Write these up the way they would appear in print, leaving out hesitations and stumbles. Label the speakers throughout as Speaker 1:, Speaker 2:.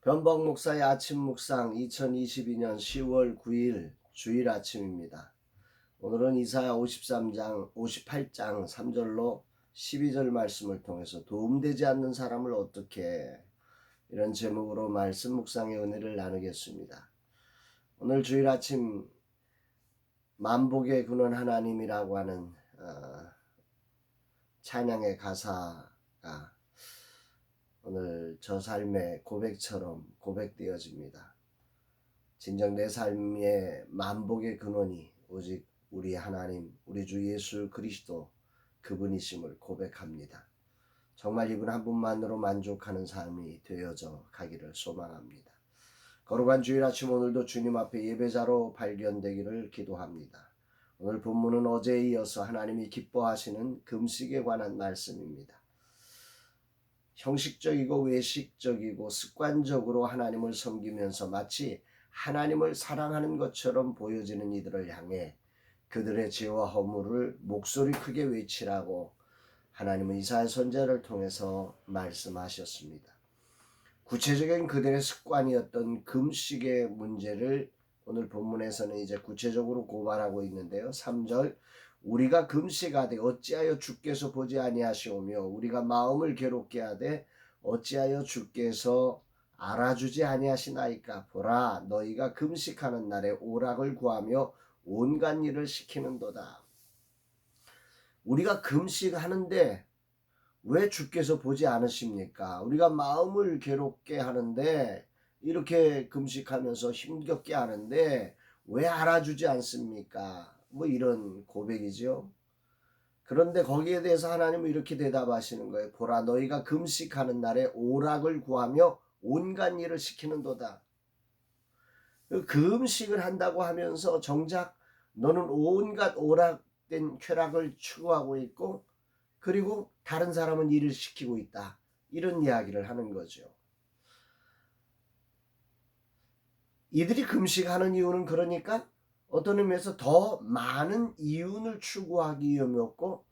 Speaker 1: 변복 목사의 아침 묵상 2022년 10월 9일 주일 아침입니다. 오늘은 이사야 58장 3절로 12절 말씀을 통해서 도움되지 않는 사람을 어떻게 이런 제목으로 말씀 묵상의 은혜를 나누겠습니다. 오늘 주일 아침 만복의 근원 하나님이라고 하는 찬양의 가사가 오늘 저 삶의 고백처럼 고백되어집니다. 진정 내 삶의 만복의 근원이 오직 우리 하나님, 우리 주 예수 그리스도 그분이심을 고백합니다. 정말 이분 한 분만으로 만족하는 삶이 되어져 가기를 소망합니다. 거룩한 주일 아침 오늘도 주님 앞에 예배자로 발견되기를 기도합니다. 오늘 본문은 어제에 이어서 하나님이 기뻐하시는 금식에 관한 말씀입니다. 형식적이고 외식적이고 습관적으로 하나님을 섬기면서 마치 하나님을 사랑하는 것처럼 보여지는 이들을 향해 그들의 죄와 허물을 목소리 크게 외치라고 하나님은 이사야 선지자를 통해서 말씀하셨습니다. 구체적인 그들의 습관이었던 금식의 문제를 오늘 본문에서는 이제 구체적으로 고발하고 있는데요. 3절 우리가 금식하되 어찌하여 주께서 보지 아니하시오며 우리가 마음을 괴롭게 하되 어찌하여 주께서 알아주지 아니하시나이까. 보라 너희가 금식하는 날에 오락을 구하며 온갖 일을 시키는도다. 우리가 금식하는데 왜 주께서 보지 않으십니까? 우리가 마음을 괴롭게 하는데 이렇게 금식하면서 힘겹게 하는데 왜 알아주지 않습니까? 뭐 이런 고백이죠. 그런데 거기에 대해서 하나님은 이렇게 대답하시는 거예요. 보라 너희가 금식하는 날에 오락을 구하며 온갖 일을 시키는도다. 금식을 한다고 하면서 정작 너는 온갖 오락된 쾌락을 추구하고 있고 그리고 다른 사람은 일을 시키고 있다. 이런 이야기를 하는 거죠. 이들이 금식하는 이유는 그러니까 어떤 의미에서 더 많은 이윤을 추구하기 위함이었고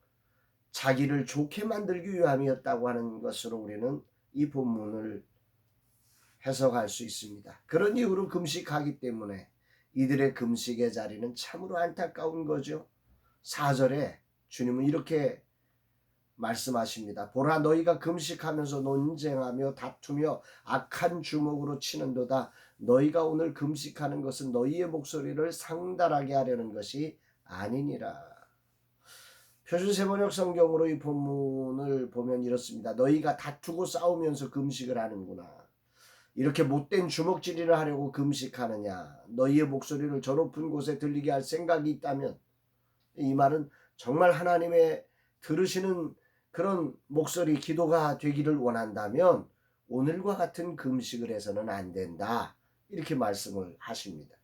Speaker 1: 자기를 좋게 만들기 위함이었다고 하는 것으로 우리는 이 본문을 해석할 수 있습니다. 그런 이유로 금식하기 때문에 이들의 금식의 자리는 참으로 안타까운 거죠. 4절에 주님은 이렇게 말씀하십니다. 보라 너희가 금식하면서 논쟁하며 다투며 악한 주먹으로 치는도다. 너희가 오늘 금식하는 것은 너희의 목소리를 상달하게 하려는 것이 아니니라. 표준 세번역 성경으로 이 본문을 보면 이렇습니다. 너희가 다투고 싸우면서 금식을 하는구나. 이렇게 못된 주먹질을 하려고 금식하느냐. 너희의 목소리를 저 높은 곳에 들리게 할 생각이 있다면 이 말은 정말 하나님의 들으시는 그런 목소리 기도가 되기를 원한다면 오늘과 같은 금식을 해서는 안 된다. 이렇게 말씀을 하십니다.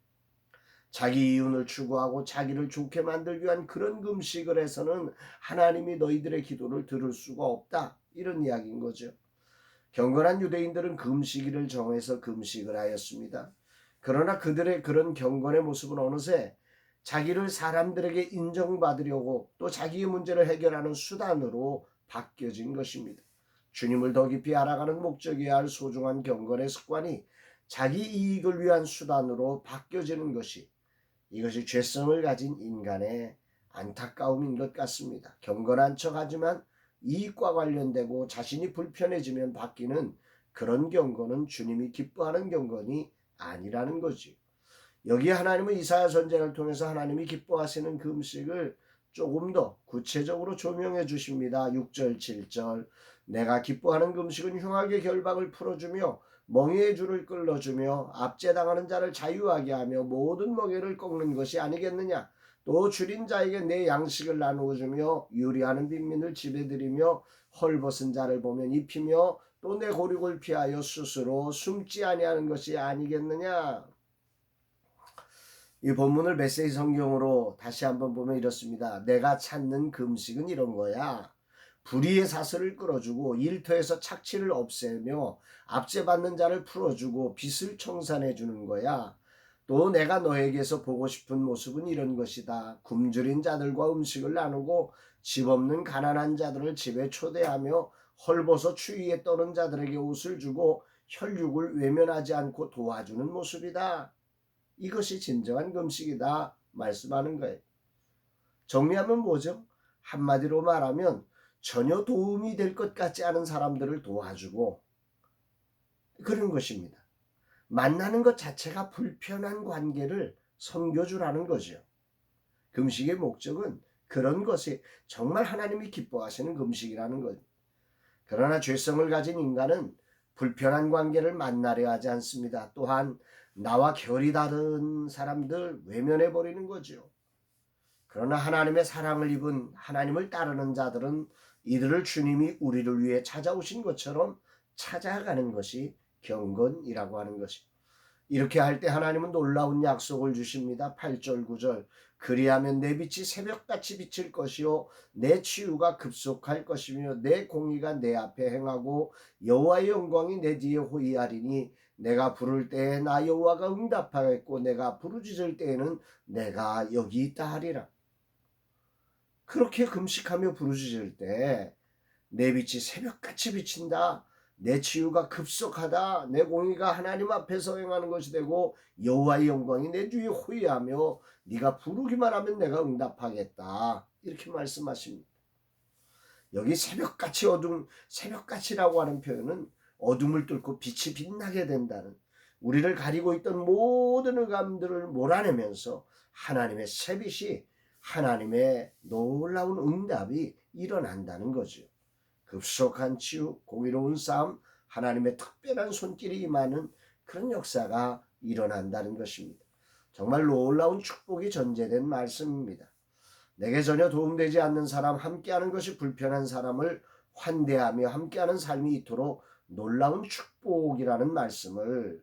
Speaker 1: 자기 이윤을 추구하고 자기를 좋게 만들기 위한 그런 금식을 해서는 하나님이 너희들의 기도를 들을 수가 없다. 이런 이야기인 거죠. 경건한 유대인들은 금식일을 정해서 금식을 하였습니다. 그러나 그들의 그런 경건의 모습은 어느새 자기를 사람들에게 인정받으려고 또 자기의 문제를 해결하는 수단으로 바뀌어진 것입니다. 주님을 더 깊이 알아가는 목적이어야 할 소중한 경건의 습관이 자기 이익을 위한 수단으로 바뀌어지는 것이 이것이 죄성을 가진 인간의 안타까움인 것 같습니다. 경건한 척하지만 이익과 관련되고 자신이 불편해지면 바뀌는 그런 경건은 주님이 기뻐하는 경건이 아니라는 거지. 여기에 하나님은 이사야 선지자를 통해서 하나님이 기뻐하시는 금식을 조금 더 구체적으로 조명해 주십니다. 6절 7절 내가 기뻐하는 금식은 흉악의 결박을 풀어주며 멍에의 줄을 끌어주며 압제당하는 자를 자유하게 하며 모든 멍에를 꺾는 것이 아니겠느냐. 또 줄인 자에게 내 양식을 나누어 주며 유리하는 빈민을 집에 들이며 헐벗은 자를 보면 입히며 또 내 고륙을 피하여 스스로 숨지 아니하는 것이 아니겠느냐. 이 본문을 메시지 성경으로 다시 한번 보면 이렇습니다. 내가 찾는 금식은 이런 거야. 불의의 사슬을 끌어주고 일터에서 착취를 없애며 압제받는 자를 풀어주고 빚을 청산해 주는 거야. 또 내가 너에게서 보고 싶은 모습은 이런 것이다. 굶주린 자들과 음식을 나누고 집 없는 가난한 자들을 집에 초대하며 헐벗어 추위에 떠는 자들에게 옷을 주고 혈육을 외면하지 않고 도와주는 모습이다. 이것이 진정한 금식이다 말씀하는 거예요. 정리하면 뭐죠? 한마디로 말하면 전혀 도움이 될 것 같지 않은 사람들을 도와주고 그런 것입니다. 만나는 것 자체가 불편한 관계를 섬겨주라는 거죠. 금식의 목적은 그런 것이 정말 하나님이 기뻐하시는 금식이라는 거죠. 그러나 죄성을 가진 인간은 불편한 관계를 만나려 하지 않습니다. 또한 나와 결이 다른 사람들 외면해 버리는 거죠. 그러나 하나님의 사랑을 입은 하나님을 따르는 자들은 이들을 주님이 우리를 위해 찾아오신 것처럼 찾아가는 것이 경건이라고 하는 것이. 이렇게 할 때 하나님은 놀라운 약속을 주십니다. 8절 9절 그리하면 내 빛이 새벽같이 비칠 것이요 내 치유가 급속할 것이며 내 공의가 내 앞에 행하고 여호와의 영광이 내 뒤에 호위하리니 내가 부를 때에 나 여호와가 응답하겠고 내가 부르짖을 때에는 내가 여기 있다 하리라. 그렇게 금식하며 부르짖을 때 내 빛이 새벽같이 비친다. 내 치유가 급속하다. 내 공의가 하나님 앞에서 행하는 것이 되고 여호와의 영광이 내 뒤에 호위하며 네가 부르기만 하면 내가 응답하겠다. 이렇게 말씀하십니다. 여기 새벽같이 어둠, 새벽같이라고 하는 표현은 어둠을 뚫고 빛이 빛나게 된다는, 우리를 가리고 있던 모든 흑암들을 몰아내면서 하나님의 새빛이, 하나님의 놀라운 응답이 일어난다는 거죠. 급속한 치유, 공의로운 싸움, 하나님의 특별한 손길이 임하는 그런 역사가 일어난다는 것입니다. 정말 놀라운 축복이 전제된 말씀입니다. 내게 전혀 도움되지 않는 사람, 함께하는 것이 불편한 사람을 환대하며 함께하는 삶이 이토록 놀라운 축복이라는 말씀을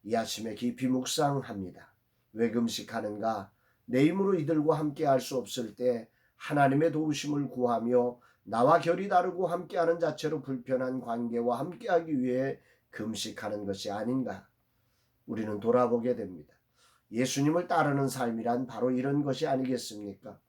Speaker 1: 이 아침에 깊이 묵상합니다. 왜 금식하는가? 내 힘으로 이들과 함께할 수 없을 때 하나님의 도우심을 구하며 나와 결이 다르고 함께하는 자체로 불편한 관계와 함께하기 위해 금식하는 것이 아닌가? 우리는 돌아보게 됩니다. 예수님을 따르는 삶이란 바로 이런 것이 아니겠습니까?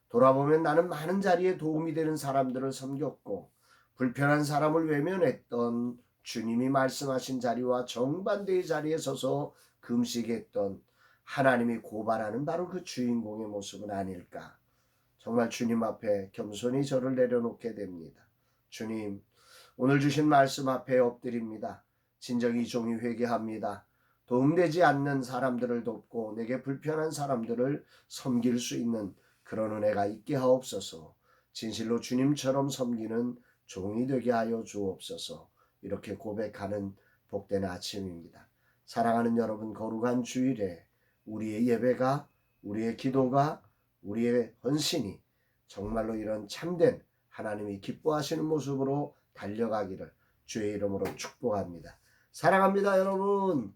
Speaker 1: 돌아보면 나는 많은 자리에 도움이 되는 사람들을 섬겼고 불편한 사람을 외면했던, 주님이 말씀하신 자리와 정반대의 자리에 서서 금식했던 하나님이 고발하는 바로 그 주인공의 모습은 아닐까? 정말 주님 앞에 겸손히 저를 내려놓게 됩니다. 주님, 오늘 주신 말씀 앞에 엎드립니다. 진정이 종이 회개합니다. 도움되지 않는 사람들을 돕고 내게 불편한 사람들을 섬길 수 있는 그런 은혜가 있게 하옵소서. 진실로 주님처럼 섬기는 종이 되게 하여 주옵소서. 이렇게 고백하는 복된 아침입니다. 사랑하는 여러분, 거룩한 주일에 우리의 예배가, 우리의 기도가, 우리의 헌신이 정말로 이런 참된 하나님이 기뻐하시는 모습으로 달려가기를 주의 이름으로 축복합니다. 사랑합니다, 여러분.